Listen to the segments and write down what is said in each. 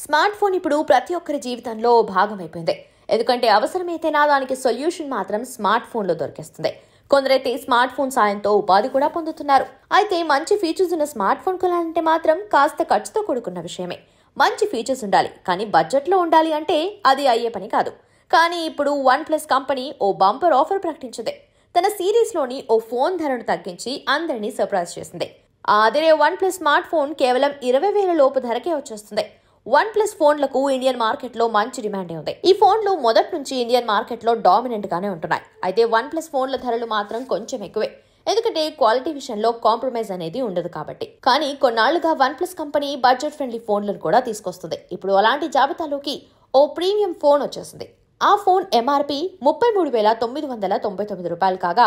Smart phone ఇప్పుడు ప్రతి ఒక్కరి జీవితంలో భాగమైపోయింది. ఎందుకంటే అవసరమైతేనా దానికి సొల్యూషన్ మాత్రం స్మార్ట్ ఫోన్లో దొరికేస్తుంది. కొందరైతే స్మార్ట్ ఫోన్ సాయంతో ఉపాధి కూడా పొందుతున్నారు. అయితే మంచి ఫీచర్స్ ఉన్న స్మార్ట్ ఫోన్ కొనాలంటే మాత్రం కాస్త ఖర్చుతో కూడుకున్న విషయమే. మంచి ఫీచర్స్ ఉండాలి, కానీ బడ్జెట్లో ఉండాలి అంటే అది అయ్యే పని కాదు. కానీ ఇప్పుడు OnePlus కంపెనీ ఓ బంపర్ ఆఫర్ ప్రకటించింది. తన సిరీస్లోని ఓ ఫోన్ ధరను తగ్గించి అందరినీ సర్ప్రైజ్ చేసింది. అదే OnePlus స్మార్ట్ ఫోన్ కేవలం 20,000 లోపు ధరకే వచ్చేస్తుంది. OnePlus ఫోన్లకు ఇండియన్ మార్కెట్లో మంచి డిమాండ్ ఉంది. ఈ ఫోన్లు మొదటి నుంచి ఇండియన్ మార్కెట్లో డామినెంట్ గానే ఉంటున్నాయి. అయితే OnePlus ఫోన్ల ధరలు మాత్రం కొంచెం ఎక్కువే, ఎందుకంటే క్వాలిటీ విషయంలో కాంప్రమైజ్ అనేది ఉండదు కాబట్టి. కానీ కొన్నాళ్లుగా OnePlus కంపెనీ బడ్జెట్ ఫ్రెండ్లీ ఫోన్లను కూడా తీసుకొస్తుంది. ఇప్పుడు అలాంటి జాబితాలోకి ఓ ప్రీమియం ఫోన్ వచ్చేసింది. ఆ ఫోన్ MRP 33,999 రూపాయలు కాగా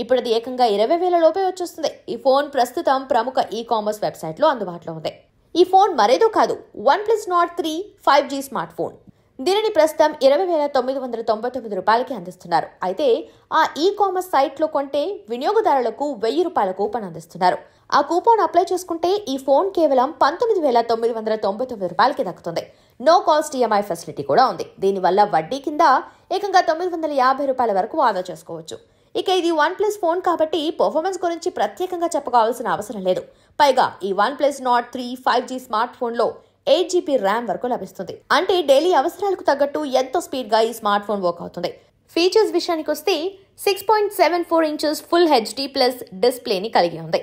ఇప్పుడు అది ఏకంగా 20,000 లోపే వచ్చేస్తుంది. ఈ ఫోన్ ప్రస్తుతం ప్రముఖ ఈ-కామర్స్ వెబ్సైట్ లో అందుబాటులో ఉంది. ఈ ఫోన్ మరేదో కాదు, OnePlus Nord 3 5G smart phone. దీనిని ప్రస్తుతం 20,999 రూపాయలకి అందిస్తున్నారు. అయితే ఆ ఈ-కామర్స్ సైట్ లో కొంటే వినియోగదారులకు 1,000 రూపాయల కూపన్ అందిస్తున్నారు. ఆ కూపన్ అప్లై చేసుకుంటే ఈ ఫోన్ కేవలం 19,999 రూపాయలకి దక్కుతుంది. నో కాస్ట్ EMI ఫెసిలిటీ కూడా ఉంది. దీనివల్ల వడ్డీ కింద ఏకంగా 950 రూపాయల వరకు ఆదా చేసుకోవచ్చు. ఇక ఇది OnePlus ఫోన్ కాబట్టి పర్ఫార్మెన్స్ గురించి ప్రత్యేకంగా చెప్పుకోవాల్సిన అవసరం లేదు. పైగా ఈ OnePlus Nord 3 5G smart phone లో 8GB ర్యామ్ వరకు లభిస్తుంది. అంటే డైలీ అవసరాలకు తగ్గట్టు ఎంతో స్పీడ్ గా ఈ స్మార్ట్ ఫోన్ వర్క్ అవుతుంది. ఫీచర్స్ విషయానికి వస్తే 6.74 ఇంచెస్ ఫుల్ HD ప్లస్ డిస్ప్లేని కలిగి ఉంది.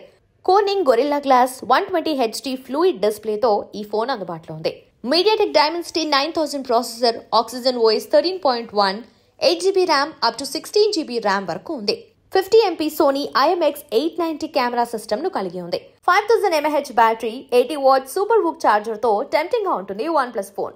కోర్నింగ్ గొరిల్లా గ్లాస్ 120 HD ఫ్లూయిడ్ డిస్ప్లేతో ఈ ఫోన్ అందుబాటులో ఉంది. MediaTek Dimensity 9000 processor, Oxygen OS 13.1, 8GB RAM up to 16GB RAM వరకు ఉంది. 50MP Sony IMX890 camera system ను కలిగి ఉంది. 5000 mAh battery, 80W super hook charger తో టెంప్టింగ్ గా ఉంటుంది OnePlus ఫోన్.